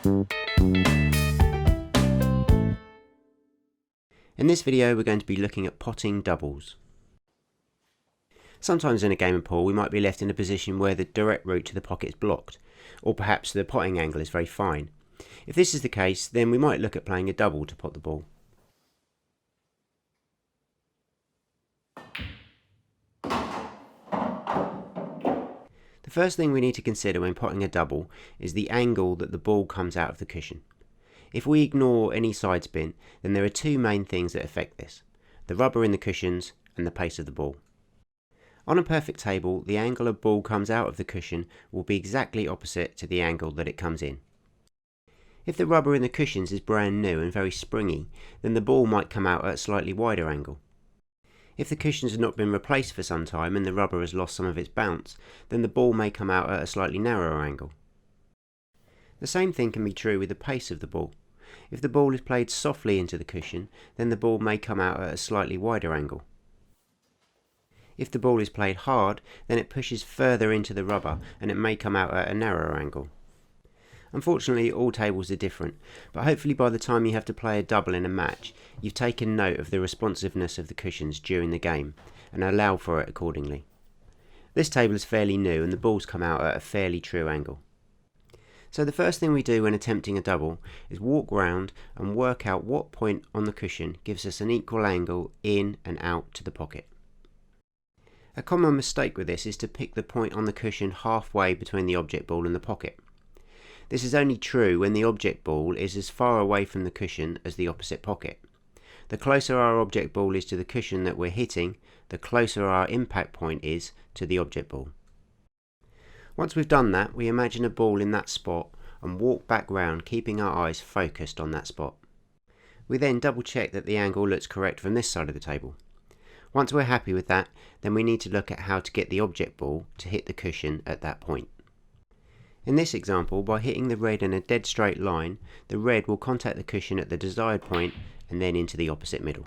In this video we're going to be looking at potting doubles. Sometimes in a game of pool we might be left in a position where the direct route to the pocket is blocked, or perhaps the potting angle is very fine. If this is the case, then we might look at playing a double to pot the ball. The first thing we need to consider when potting a double is the angle that the ball comes out of the cushion. If we ignore any side spin, then there are two main things that affect this: the rubber in the cushions and the pace of the ball. On a perfect table, the angle a ball comes out of the cushion will be exactly opposite to the angle that it comes in. If the rubber in the cushions is brand new and very springy, then the ball might come out at a slightly wider angle. If the cushions have not been replaced for some time and the rubber has lost some of its bounce, then the ball may come out at a slightly narrower angle. The same thing can be true with the pace of the ball. If the ball is played softly into the cushion, then the ball may come out at a slightly wider angle. If the ball is played hard, then it pushes further into the rubber and it may come out at a narrower angle. Unfortunately, all tables are different, but hopefully by the time you have to play a double in a match, you've taken note of the responsiveness of the cushions during the game and allow for it accordingly. This table is fairly new and the balls come out at a fairly true angle. So the first thing we do when attempting a double is walk round and work out what point on the cushion gives us an equal angle in and out to the pocket. A common mistake with this is to pick the point on the cushion halfway between the object ball and the pocket. This is only true when the object ball is as far away from the cushion as the opposite pocket. The closer our object ball is to the cushion that we're hitting, the closer our impact point is to the object ball. Once we've done that, we imagine a ball in that spot and walk back round, keeping our eyes focused on that spot. We then double check that the angle looks correct from this side of the table. Once we're happy with that, then we need to look at how to get the object ball to hit the cushion at that point. In this example, by hitting the red in a dead straight line, the red will contact the cushion at the desired point and then into the opposite middle.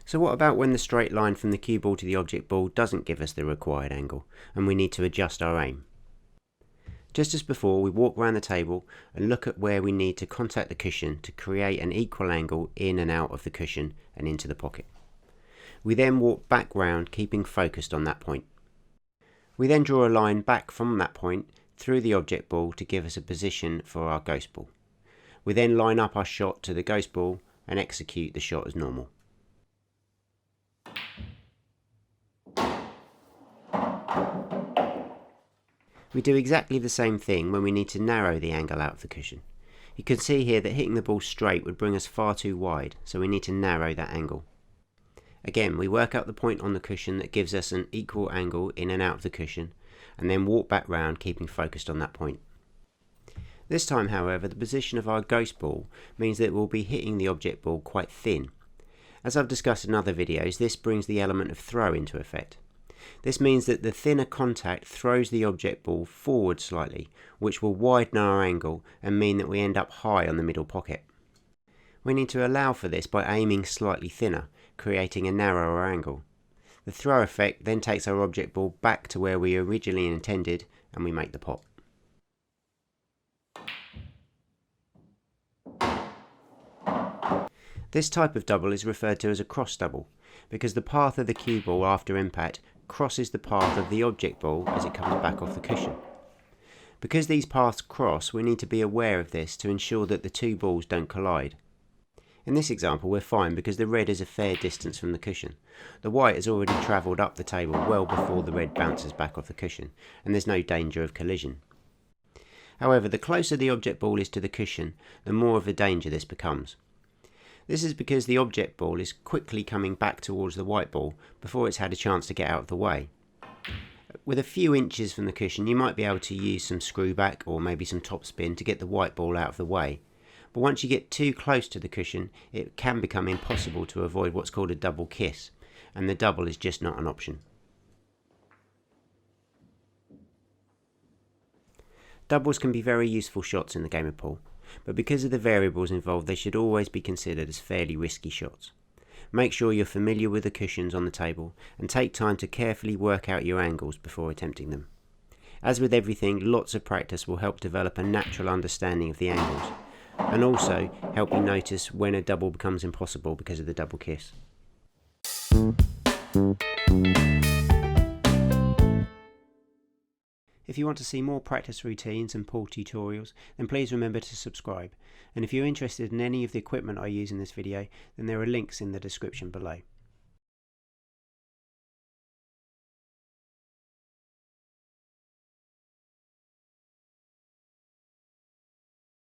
So what about when the straight line from the cue ball to the object ball doesn't give us the required angle and we need to adjust our aim? Just as before, we walk around the table and look at where we need to contact the cushion to create an equal angle in and out of the cushion and into the pocket. We then walk back round, keeping focused on that point. We then draw a line back from that point through the object ball to give us a position for our ghost ball. We then line up our shot to the ghost ball and execute the shot as normal. We do exactly the same thing when we need to narrow the angle out of the cushion. You can see here that hitting the ball straight would bring us far too wide, so we need to narrow that angle. Again, we work out the point on the cushion that gives us an equal angle in and out of the cushion, and then walk back round, keeping focused on that point. This time, however, the position of our ghost ball means that we'll be hitting the object ball quite thin. As I've discussed in other videos, this brings the element of throw into effect. This means that the thinner contact throws the object ball forward slightly, which will widen our angle and mean that we end up high on the middle pocket. We need to allow for this by aiming slightly thinner, creating a narrower angle. The throw effect then takes our object ball back to where we originally intended and we make the pot. This type of double is referred to as a cross double, because the path of the cue ball after impact crosses the path of the object ball as it comes back off the cushion. Because these paths cross, we need to be aware of this to ensure that the two balls don't collide. In this example we're fine because the red is a fair distance from the cushion. The white has already travelled up the table well before the red bounces back off the cushion, and there's no danger of collision. However, the closer the object ball is to the cushion, the more of a danger this becomes. This is because the object ball is quickly coming back towards the white ball before it's had a chance to get out of the way. With a few inches from the cushion, you might be able to use some screw back or maybe some top spin to get the white ball out of the way. But once you get too close to the cushion, it can become impossible to avoid what's called a double kiss, and the double is just not an option. Doubles can be very useful shots in the game of pool, but because of the variables involved, they should always be considered as fairly risky shots. Make sure you're familiar with the cushions on the table and take time to carefully work out your angles before attempting them. As with everything, lots of practice will help develop a natural understanding of the angles, and also help you notice when a double becomes impossible because of the double kiss. If you want to see more practice routines and pool tutorials, then please remember to subscribe. And if you're interested in any of the equipment I use in this video, then there are links in the description below.